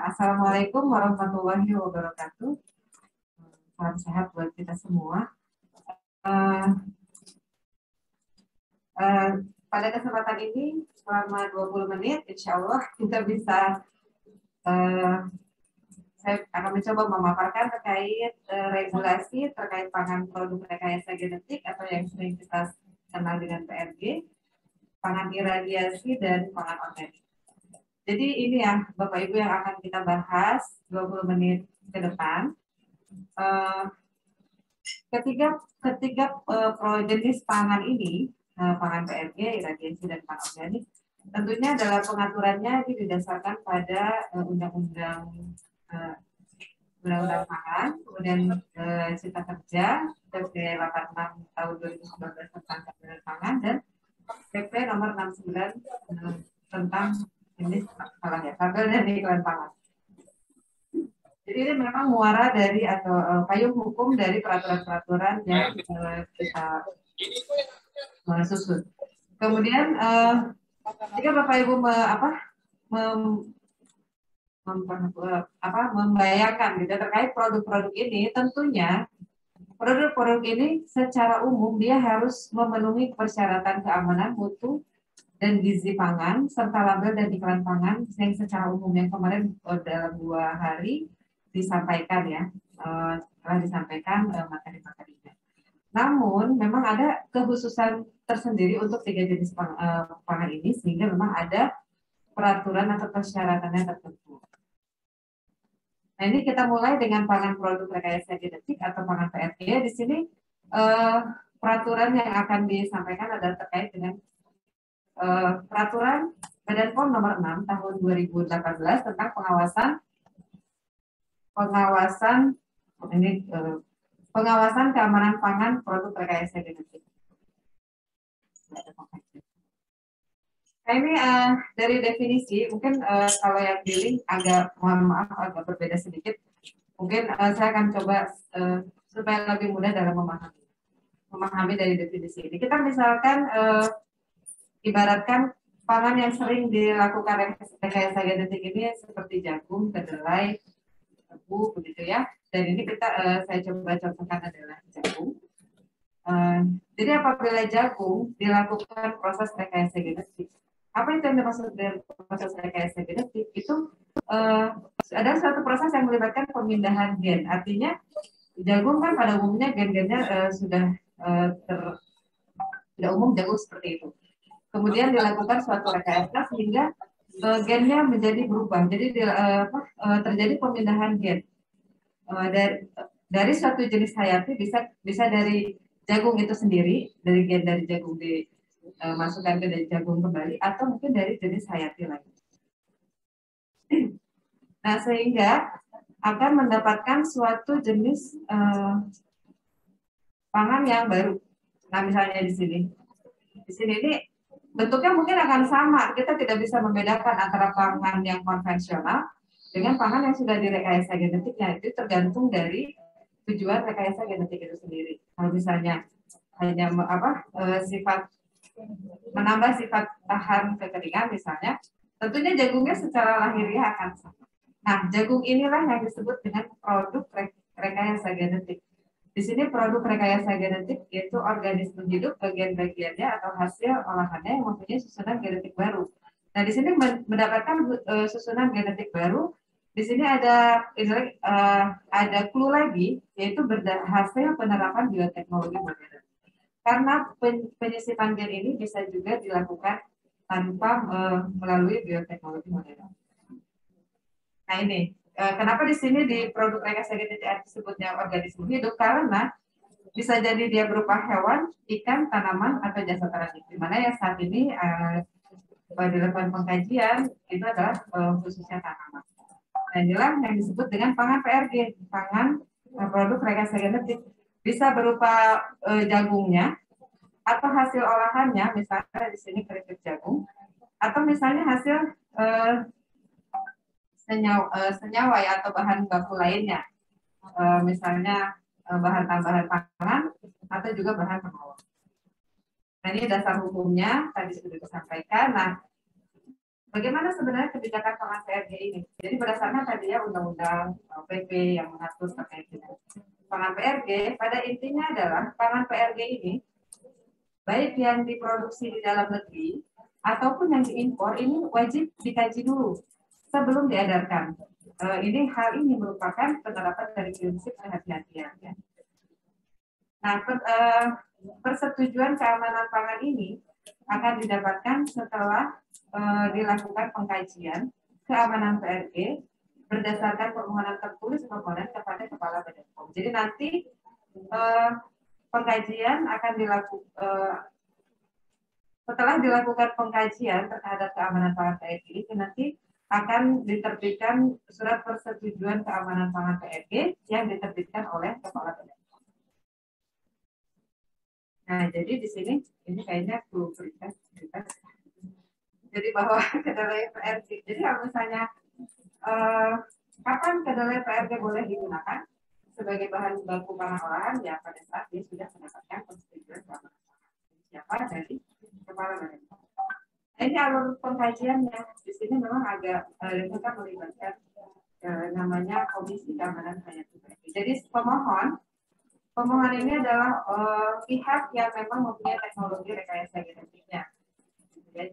Assalamualaikum warahmatullahi wabarakatuh. Salam sehat buat kita semua. Pada kesempatan ini selama 20 menit, insya Allah kita bisa saya akan mencoba memaparkan terkait regulasi terkait pangan produk rekayasa genetik atau yang sering kita kenal dengan PRG, pangan iradiasi, dan pangan organik. Jadi ini ya Bapak Ibu yang akan kita bahas 20 menit ke depan. Ketiga jenis pangan ini, pangan PRG, iradiasi, dan pangan organik, tentunya dalam pengaturannya itu didasarkan pada undang-undang pangan, kemudian Cipta Kerja, PP 86 tahun 2019 tentang ketahanan pangan, dan PP nomor 69 tentang jenis tabel dan iklan pangan. Jadi ini memang muara dari atau payung hukum dari peraturan-peraturan yang kita susun. Kemudian jika Bapak Ibu membayangkan gitu terkait produk-produk ini, tentunya produk-produk ini secara umum dia harus memenuhi persyaratan keamanan mutu dan gizi pangan serta label dan iklan pangan yang secara umum yang kemarin dalam 2 hari disampaikan ya, telah disampaikan materi-materinya. Namun memang ada kekhususan tersendiri untuk 3 jenis pangan ini, sehingga memang ada peraturan atau persyaratannya tertentu. Nah ini kita mulai dengan pangan produk rekayasa genetik atau pangan PRG. Di sini peraturan yang akan disampaikan adalah terkait dengan peraturan Badan POM nomor 6 tahun 2018 tentang pengawasan keamanan pangan produk rekayasa genetik. Nah ini dari definisi, mungkin kalau yang di link agak, mohon maaf, agak berbeda sedikit. Mungkin saya akan coba supaya lebih mudah dalam memahami dari definisi ini. Kita misalkan ibaratkan pangan yang sering dilakukan rekayasa genetik ini seperti jagung, kedelai, tebu, begitu ya. Dan ini saya coba contohkan adalah jagung. Jadi apabila jagung dilakukan proses rekayasa genetik, apa itu yang dimaksud dengan proses rekayasa genetik? Itu ada suatu proses yang melibatkan pemindahan gen. Artinya jagung kan pada umumnya gen-gennya sudah tidak umum jagung seperti itu. Kemudian dilakukan suatu rekayasa sehingga gennya menjadi berubah. Jadi terjadi pemindahan gen. Dari suatu jenis hayati bisa dari jagung itu sendiri, dari gen dari jagung dimasukkan ke dari jagung kembali, atau mungkin dari jenis hayati lain. Nah sehingga akan mendapatkan suatu jenis pangan yang baru. Nah misalnya di sini ini bentuknya mungkin akan sama. Kita tidak bisa membedakan antara pangan yang konvensional dengan pangan yang sudah direkayasa genetiknya. Itu tergantung dari tujuan rekayasa genetik itu sendiri. Kalau misalnya hanya menambah sifat tahan kekeringan misalnya, tentunya jagungnya secara lahiriah akan sama. Nah, jagung inilah yang disebut dengan produk rekayasa genetik. Di sini produk rekayasa genetik yaitu organisme hidup bagian-bagiannya atau hasil olahannya yang mempunyai susunan genetik baru. Nah, di sini mendapatkan susunan genetik baru. Di sini ada clue lagi, yaitu hasil penerapan bioteknologi modern. Karena penyisipan gen ini bisa juga dilakukan tanpa melalui bioteknologi modern. Nah ini, kenapa di sini di produk rekayasa genetik disebutnya organisme hidup? Karena bisa jadi dia berupa hewan, ikan, tanaman, atau jasa terakhir. Di mana yang saat ini dilakukan pengkajian itu adalah khususnya tanaman. Nah inilah yang disebut dengan pangan PRG, pangan produk rekayasa genetik. Bisa berupa jagungnya atau hasil olahannya, misalnya di sini keripik jagung, atau misalnya hasil senyawa ya, atau bahan baku lainnya, misalnya bahan tambahan pangan atau juga bahan pengawet. Nah ini dasar hukumnya tadi sudah disampaikan. Nah bagaimana sebenarnya kebijakan pangan PRG ini? Jadi berdasarkan tadi ya undang-undang PP yang mengatur terkait dengan pangan PRG, pada intinya adalah pangan PRG ini baik yang diproduksi di dalam negeri ataupun yang diimpor ini wajib dikaji dulu sebelum diedarkan. Ini hal ini merupakan penerapan dari prinsip kehati-hatian. Ya. Nah, persetujuan keamanan pangan ini akan didapatkan setelah dilakukan pengkajian keamanan PRG berdasarkan permohonan tertulis permohonan kepada Kepala Badan POM. Jadi nanti pengkajian akan dilakukan setelah dilakukan pengkajian terhadap keamanan pangan PRG, nanti akan diterbitkan surat persetujuan keamanan pangan PRG yang diterbitkan oleh Kepala Badan POM. Nah, jadi di sini ini kayaknya perlu berikan. Jadi bahwa kedelai PRG. Jadi kalau misalnya kapan kedelai PRG boleh digunakan sebagai bahan baku pangan olahan, ya pada saat dia sudah mendapatkan persetujuan keamanan pangan. Siapa dari Kepala Badan POM. Ini alur pengkajiannya di sini memang agak kita melibatkan namanya Komisi Keamanan Hayati. Jadi pemohon ini adalah pihak yang memang mempunyai teknologi rekayasa genetiknya. Ya,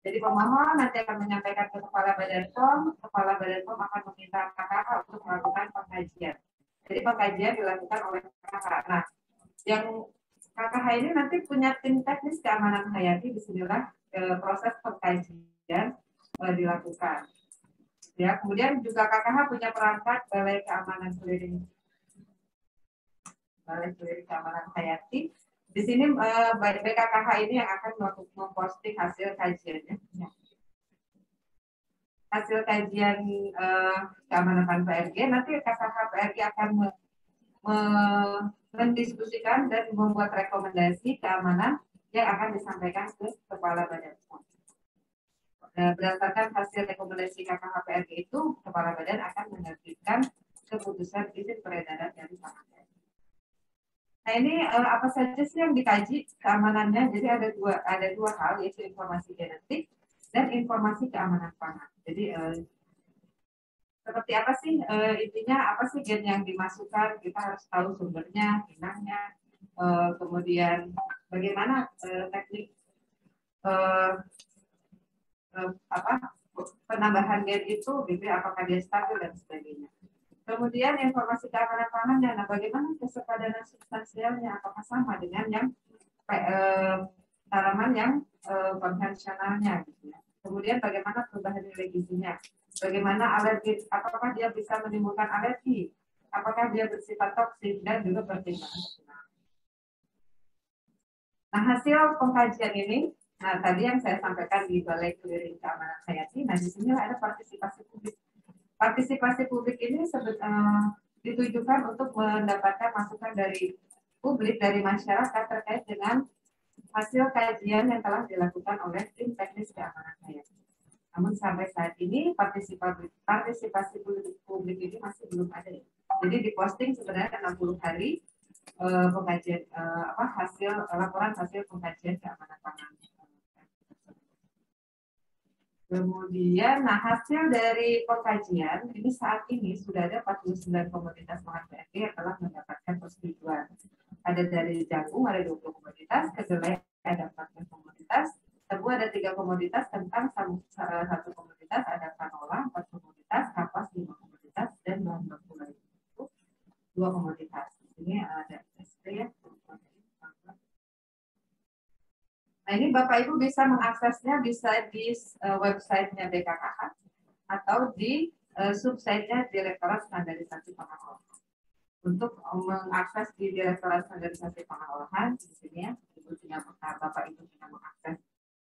jadi pemohon nanti akan menyampaikan ke Kepala Badan POM, Kepala Badan POM akan meminta KKH untuk melakukan pengkajian. Jadi pengkajian dilakukan oleh KKH. Nah, yang KKH ini nanti punya tim teknis keamanan hayati, disinilah proses pengkajian dilakukan. Ya, kemudian juga KKH punya perangkat Balai Keamanan Keliling Keamanan Hayati. Di sini BKKH ini yang akan memposting hasil kajiannya. Hasil kajian keamanan pangan PRG, nanti KKH PRG akan mendiskusikan dan membuat rekomendasi keamanan yang akan disampaikan ke Kepala Badan POM. Berdasarkan hasil rekomendasi KKH PRG itu, Kepala Badan akan menerbitkan keputusan izin peredaran dari pangan. Nah, ini apa saja sih yang dikaji keamanannya? Jadi ada dua hal, yaitu informasi genetik dan informasi keamanan pangan. Jadi seperti apa sih intinya, apa sih gen yang dimasukkan, kita harus tahu sumbernya, inangnya, kemudian bagaimana teknik penambahan gen itu, gitu, apakah dia stabil dan sebagainya. Kemudian informasi keamanan pangannya, nah bagaimana kesepadanan substansialnya, apakah sama dengan yang tanaman yang konvensionalnya, gitu ya. Kemudian bagaimana perubahan nilai gizinya, bagaimana alergi, apakah dia bisa menimbulkan alergi, apakah dia bersifat toksik, dan juga pertimbangan. Nah, hasil pengkajian ini, nah tadi yang saya sampaikan di Balai Keliling Keamanan Hayati, nah di sini ada partisipasi publik. Partisipasi publik ini ditujukan untuk mendapatkan masukan dari publik, dari masyarakat terkait dengan hasil kajian yang telah dilakukan oleh tim teknis keamanan hayati. Namun sampai saat ini partisipasi publik ini masih belum ada. Jadi diposting sebenarnya 60 hari pengkajian laporan hasil pengkajian keamanan pangan. Kemudian, nah hasil dari pengkajian ini saat ini sudah ada 49 komoditas pangan PRG yang telah mendapatkan persetujuan. Ada dari jagung ada 20 komoditas, kedelai ada 14 komoditas, tebu ada 3 komoditas, kentang 1 komoditas, ada canola 4 komoditas, kapas 5 komoditas, dan bahan baku lain itu 2 komoditas. Ini ada SP ya. Nah, ini Bapak Ibu bisa mengaksesnya bisa di websitenya BKKH atau di subsite-nya Direktorat Standarisasi Pangan Olahan. Untuk mengakses di Direktorat Standarisasi Pangan Olahan, di sini ya, Bapak Ibu bisa mengakses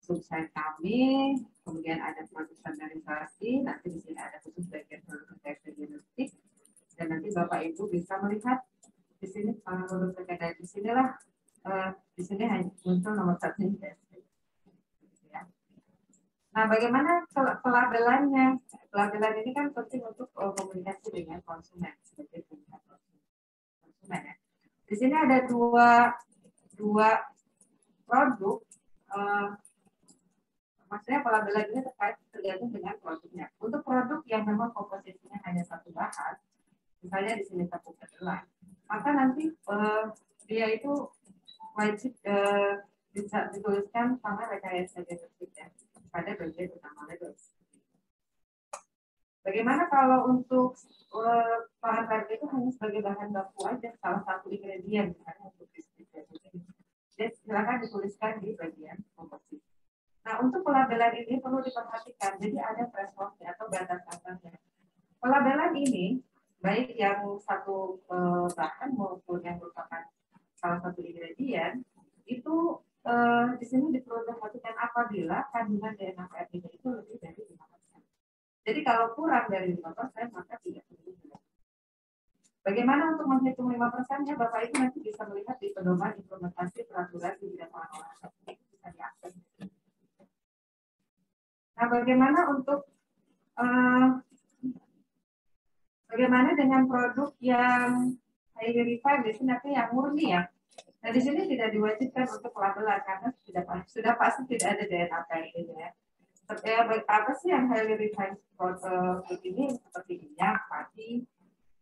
subsite kami, kemudian ada produk standarisasi, nanti di sini ada khusus bagian produk rekayasa genetik, dan nanti Bapak Ibu bisa melihat di sini produk rekayasa di sinilah. Di sini hanya muncul nomor 1 ya. Nah, bagaimana pelabelannya? Pelabelan ini kan penting untuk komunikasi dengan konsumen sebagai tingkat konsumen ya. Di sini ada dua produk maksudnya pelabelan ini tergantung dengan produknya. Untuk produk yang memang komposisinya hanya satu bahan, misalnya di sini tepung kedelai, maka nanti dia itu wajib bisa dituliskan sama rekayasa genetik ya pada bagian utama label. Bagaimana kalau untuk bahan baku itu hanya sebagai bahan baku aja, salah satu ingredient misalnya untuk biskuit. Jadi silakan dituliskan di bagian komposisi. Nah, untuk pelabelan ini perlu diperhatikan. Jadi ada thresholdnya atau batas atasnya. Pelabelan ini baik yang satu bahan maupun yang merupakan salah satu ingredient itu di sini diperhatikan apabila kandungan DNA PRD itu lebih dari 5%. Jadi kalau kurang dari 5%, maka tidak perlu dilakukan. Bagaimana untuk menghitung 5%-nya? Bapak Ibu nanti bisa melihat di pedoman implementasi peraturan di bidang pengolahan bisa diakses. Nah, bagaimana untuk bagaimana dengan produk yang highly refined, di sini yang murni ya? Nah, di sini tidak diwajibkan untuk pelabelan karena sudah pasti tidak ada DNA PRD ya. Apa sih yang highly refined produk ini seperti minyak, padi,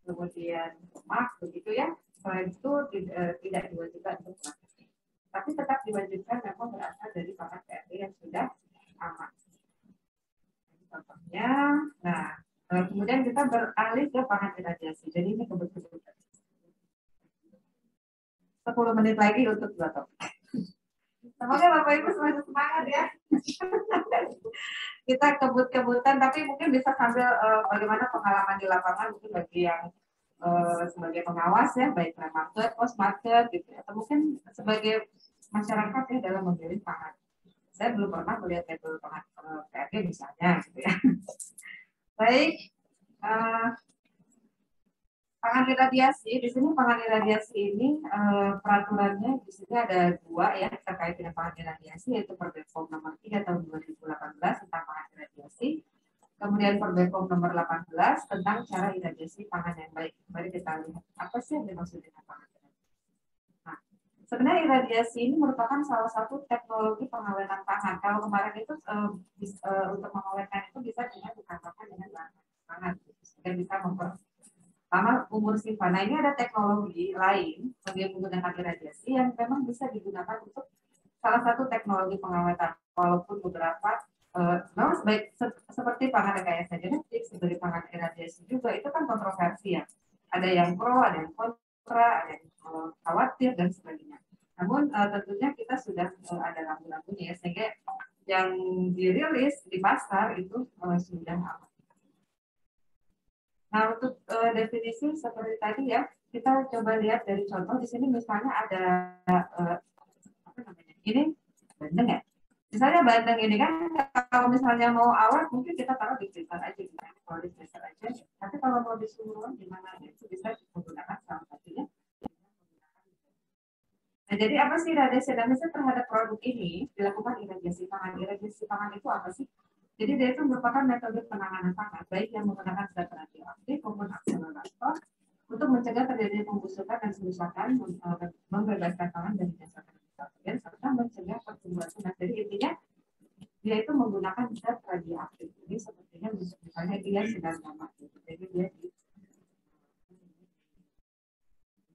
kemudian lemak, begitu ya. Selain itu tidak diwajibkan untuk pelabelan. Tapi tetap diwajibkan memang berasal dari bahan PRD yang sudah aman. Contohnya, nah kemudian kita beralih ke bahan iradiasi. Jadi ini kebetulan 10 menit lagi untuk dua topik. Semoga Bapak Ibu semakin semangat ya. Kita kebut-kebutan, tapi mungkin bisa sambil bagaimana pengalaman di lapangan mungkin bagi yang sebagai pengawas ya, baik pre-market, post-market gitu, atau mungkin sebagai masyarakat ya dalam memilih pangan. Saya belum pernah melihat metode pangan PRD misalnya gitu ya. Baik, pangan iradiasi, di sini pangan iradiasi ini peraturannya di sini ada dua ya terkait dengan pangan iradiasi, yaitu Perbepom nomor 3 tahun 2018 tentang pangan iradiasi, kemudian Perbepom nomor 18 tentang cara iradiasi pangan yang baik. Mari kita lihat apa sih yang dimaksud dengan pangan iradiasi. Nah, sebenarnya iradiasi ini merupakan salah satu teknologi pengawetan pangan. Kalau kemarin itu untuk mengawetkan itu bisa dengan ditambahkan dengan bahan pangan, dan bisa sama umur simpan. Nah, ini ada teknologi lain yang menggunakan iradiasi yang memang bisa digunakan untuk salah satu teknologi pengawetan. Walaupun beberapa baik seperti pangan rekayasa genetik, seperti pangan iradiasi juga itu kan kontroversi ya. Ada yang pro, ada yang kontra, ada yang khawatir dan sebagainya. Namun tentunya kita sudah ada rambu-rambunya ya, sehingga yang dirilis di pasar itu sudah aman. Nah, untuk definisi seperti tadi ya, kita coba lihat dari contoh di sini misalnya ada apa namanya? Ini bandeng ya. Misalnya bandeng ini kan kalau misalnya mau awet mungkin kita taruh di freezer aja gitu. Kalau di freezer aja. Tapi kalau mau disuruh gimana itu bisa menggunakan salah satunya. Nah, jadi apa sih iradiasi terhadap produk ini dilakukan iradiasi pangan. Iradiasi pangan itu apa sih? Jadi dia itu merupakan metode penanganan pangan, baik yang menggunakan zat radioaktif maupun akselerator untuk mencegah terjadinya pembusukan dan kerusakan, membebaskan pangan dari dasar patogen, serta mencegah pertumbuhan tunas. Jadi intinya dia itu menggunakan zat radioaktif. Ini sepertinya misalnya dia sedang mati. Jadi dia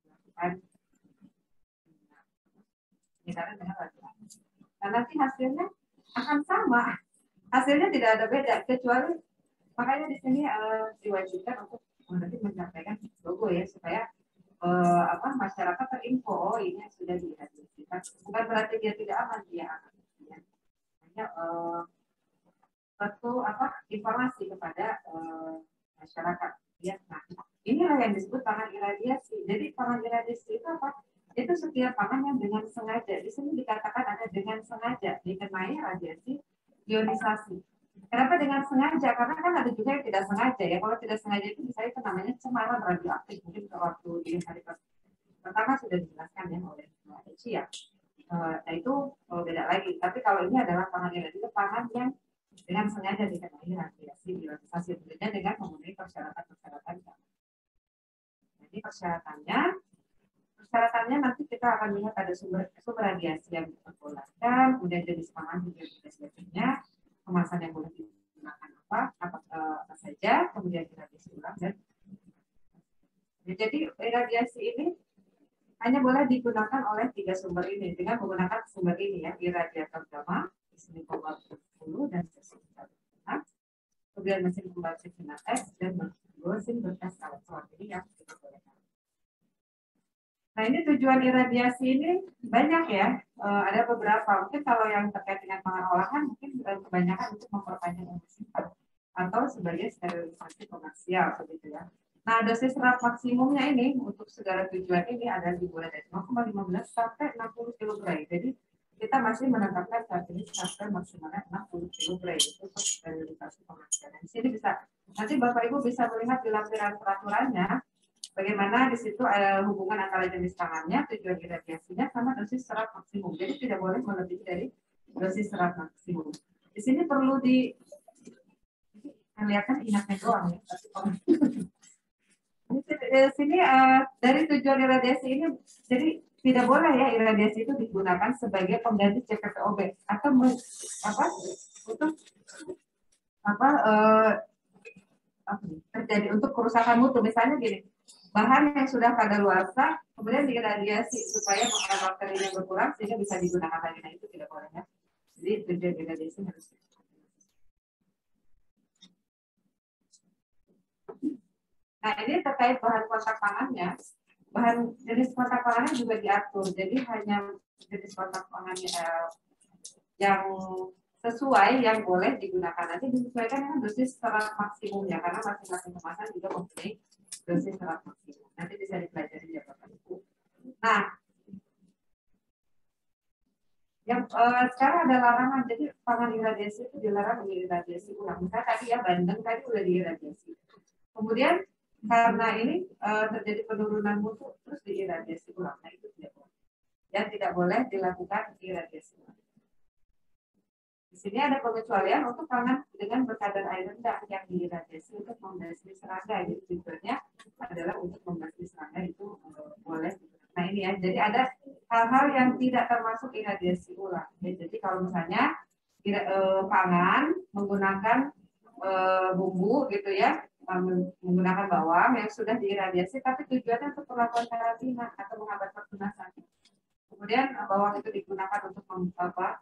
dilakukan penyegaran dengan radioaktif. Nah, nanti hasilnya akan sama. Hasilnya tidak ada beda, kecuali makanya di sini diwajibkan untuk nanti menyampaikan logo ya supaya masyarakat terinfo, oh ini sudah diradiasikan. Bukan berarti dia tidak aman, dia aman. Hanya suatu informasi kepada masyarakat. Ya, nah inilah yang disebut pangan iradiasi. Jadi pangan iradiasi itu apa? Itu setiap pangan yang dengan sengaja. Di sini dikatakan ada dengan sengaja dikenai radiasi ionisasi. Kenapa dengan sengaja? Karena kan ada juga yang tidak sengaja ya. Kalau tidak sengaja itu bisa itu namanya cemaran radioaktif. Mungkin waktu di hari pertama sudah dijelaskan ya oleh Asia. Nah itu beda lagi. Tapi kalau ini adalah pangan yang itu pangan yang dengan sengaja dikenai radiasi ionisasi, tentunya dengan memenuhi persyaratan-persyaratan. Jadi persyaratannya nanti kita akan lihat ada sumber radiasi yang diperbolehkan, kemudian jenis pangan juga jenis-jenisnya. kemasan yang boleh digunakan apa saja, kemudian iradiasi ulang dan jadi iradiasi ini hanya boleh digunakan oleh 3 sumber ini dengan menggunakan sumber ini ya, iradiator gamma, mesin pembalut 10 dan mesin pembalut, kemudian mesin pembalut sinar X dan mesin berkas elektron ini yang diperbolehkan. Nah ini tujuan iradiasi ini banyak ya, ada beberapa. Mungkin kalau yang terkait dengan pengolahan mungkin kebanyakan untuk memperpanjang emisi atau sebagai sterilisasi komersial begitu ya. Nah, dosis serat maksimumnya ini untuk segala tujuan ini ada dimulai dari 0,15 sampai 60 kg. Jadi kita masih menetapkan saat ini sampai maksimalnya 60 kg itu untuk sterilisasi komersial. Dan di sini bisa nanti Bapak Ibu bisa melihat di lampiran peraturannya bagaimana di situ ada hubungan antara jenis pangannya, tujuan iradiasinya sama dosis serat maksimum. Jadi tidak boleh melebihi dari dosis serat maksimum. Di sini perlu lihatkan inaknya doang ya. Di sini dari tujuan iradiasi ini, jadi tidak boleh ya iradiasi itu digunakan sebagai pengganti CPPOB atau untuk terjadi untuk kerusakan mutu. Misalnya gini, bahan yang sudah kadaluarsa kemudian diiradiasi supaya bakterinya berkurang sehingga bisa digunakan lagi. Nah itu tidak boleh ya. Jadi tujuan iradiasi harus. Nah ini terkait bahan kontak pangannya, bahan jenis kontak pangannya juga diatur. Jadi hanya jenis kontak pangannya yang sesuai yang boleh digunakan, nanti disesuaikan dengan dosis serat maksimumnya karena masing-masing kemasan juga mempunyai dosis serat maksimum. Nanti bisa dipelajari ya Bapak Ibu. Nah, yang sekarang ada larangan, jadi pangan iradiasi itu dilarang diiradiasi ulang. Misalnya tadi ya Bandeng tadi udah diiradiasi. Kemudian karena ini terjadi penurunan mutu terus diiradiasi ulang. Nah itu tidak boleh. Dan tidak boleh dilakukan iradiasi ulang. Di sini ada pengecualian untuk pangan dengan berkadar air rendah yang diiradiasi untuk membasmi serangga. Jadi tujuannya adalah untuk membasmi serangga itu boleh. Nah ini ya, jadi ada hal-hal yang tidak termasuk iradiasi ulang. Jadi kalau misalnya pangan menggunakan bumbu gitu ya, menggunakan bawang yang sudah diiradiasi, tapi tujuannya untuk perlakuan karantina atau menghambat pertunasan. Kemudian bawang itu digunakan untuk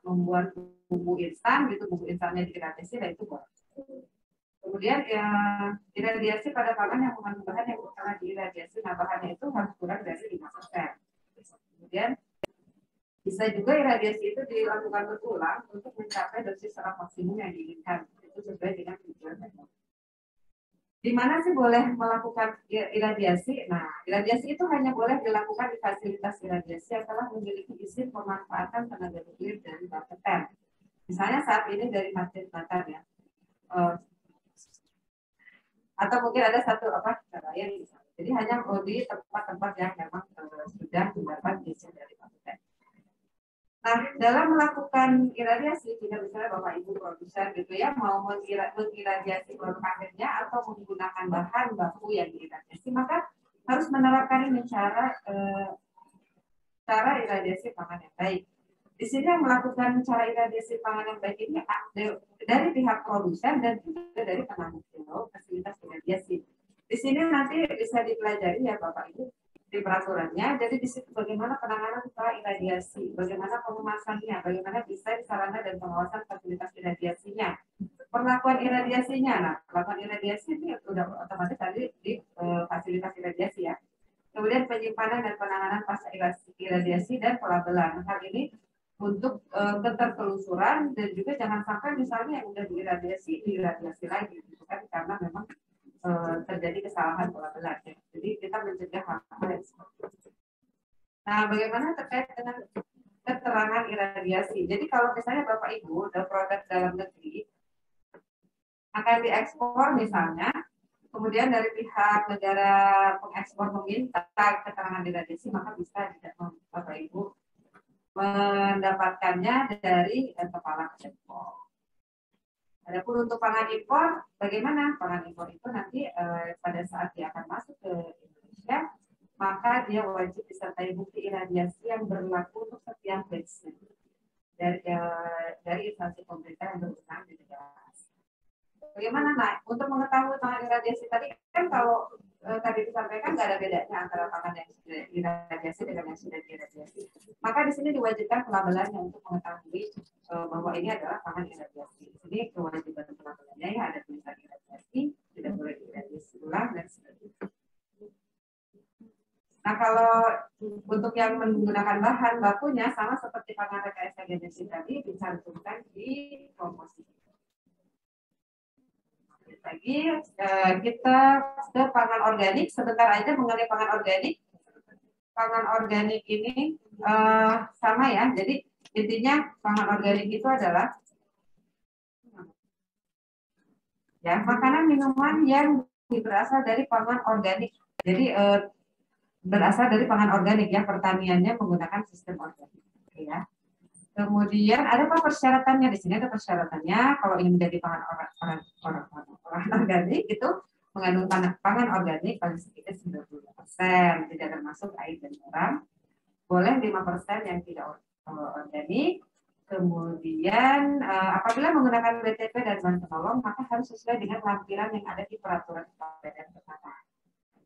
membuat bumbu instan, gitu bumbu instannya diiradiasi, dan itu boleh. Kemudian ya iradiasi pada pangan yang mengandung bahan yang telah diiradiasi, nah bahannya itu harus kurang dari 5%. Kemudian bisa juga iradiasi itu dilakukan berulang untuk mencapai dosis serat maksimum yang diinginkan. Itu sesuai dengan tujuan teknologi. Di mana sih boleh melakukan iradiasi? Nah, iradiasi itu hanya boleh dilakukan di fasilitas iradiasi yang telah memiliki izin pemanfaatan tenaga nuklir dari Bapeten. Misalnya saat ini dari Masjid Batar ya. Atau mungkin ada satu yang jadi hanya di tempat-tempat yang memang sudah mendapat izin dari Bapeten. Nah, dalam melakukan iradiasi, tidak misalnya Bapak Ibu produsen gitu ya, mau mengiradiasi produk akhirnya atau menggunakan bahan baku yang diiradiasi, maka harus menerapkan ini cara iradiasi pangan yang baik. Di sini yang melakukan cara iradiasi pangan yang baik ini dari pihak produsen dan juga dari penanggung fasilitas iradiasi. Di sini nanti bisa dipelajari ya Bapak Ibu di peraturannya, jadi di situ bagaimana penanganan setelah iradiasi, bagaimana pengemasannya, bagaimana desain sarana dan pengawasan fasilitas iradiasinya, perlakuan iradiasinya. Nah, perlakuan iradiasi ini sudah otomatis tadi di fasilitas iradiasi ya. Kemudian penyimpanan dan penanganan pasca iradiasi dan pelabelan. Hal ini untuk ketertelusuran dan juga jangan sampai misalnya yang sudah diiradiasi lagi, gitu kan, karena memang terjadi kesalahan pelabelan. Ya. Jadi kita mencegah hal-hal yang seperti itu. Nah, bagaimana terkait dengan keterangan iradiasi? Jadi kalau misalnya Bapak Ibu ada produk dalam negeri akan diekspor misalnya, kemudian dari pihak negara pengekspor meminta keterangan iradiasi, maka bisa tidak Bapak Ibu mendapatkannya dari kepala ekspor. Adapun untuk pangan impor, bagaimana? Pangan impor itu nanti pada saat dia akan masuk ke Indonesia, maka dia wajib disertai bukti iradiasi yang berlaku untuk setiap batch. dari instansi pemerintah yang berwenang di negara. Bagaimana nah untuk mengetahui pangan iradiasi tadi kan kalau tadi disampaikan nggak ada bedanya antara pangan yang sudah diradiasi dengan yang sudah diradiasi. Maka di sini diwajibkan pelabelannya untuk mengetahui bahwa ini adalah pangan iradiasi. Di sini kewajiban pelabelannya ya ada tulisan iradiasi, tidak boleh iradiasi ulang dan sebagainya. Nah kalau untuk yang menggunakan bahan bakunya sama seperti pangan rekayasa genetik tadi dicantumkan di komposisi. Lagi kita ke pangan organik sebentar aja mengenai pangan organik. Pangan organik ini sama ya. Jadi intinya pangan organik itu adalah ya makanan minuman yang berasal dari pangan organik. Jadi berasal dari pangan organik ya, pertaniannya menggunakan sistem organik ya. Kemudian ada apa persyaratannya? Di sini ada persyaratannya kalau ingin menjadi pangan orang organik itu mengandung pangan organik paling sedikit 90%, tidak termasuk air dan garam. Boleh 5% yang tidak organik. Kemudian apabila menggunakan BTP dan bahan penolong maka harus sesuai dengan lampiran yang ada di peraturan Badan Peternakan.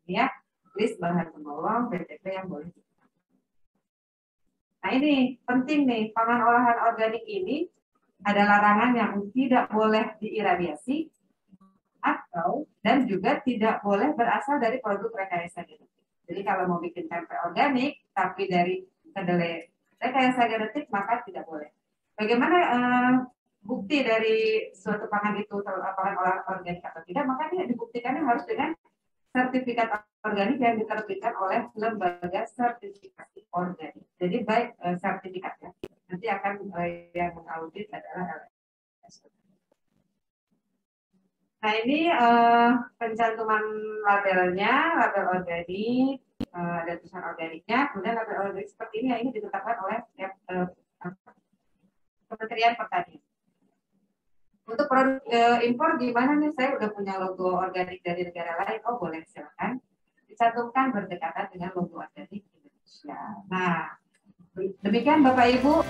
Ya, list bahan penolong BTP yang boleh. Nah ini penting nih, pangan olahan organik ini ada larangan yang tidak boleh diiradiasi atau dan juga tidak boleh berasal dari produk rekayasa genetik. Jadi kalau mau bikin tempe organik tapi dari kedelai rekayasa genetik maka tidak boleh. Bagaimana bukti dari suatu pangan itu pangan olahan organik atau tidak? Maka ini dibuktikannya harus dengan sertifikat organik yang diterbitkan oleh lembaga sertifikasi organik. Jadi baik sertifikat ya. Nanti akan yang mengaudit adalah LSO. Nah ini pencantuman labelnya, label organik, ada tulisan organiknya, kemudian label organik seperti ini yang ini ditetapkan oleh Kementerian Pertanian. Untuk produk impor gimana nih? Saya udah punya logo organik dari negara lain. Oh boleh, silakan. Dicantumkan berdekatan dengan logo organik Indonesia. Nah, demikian Bapak Ibu.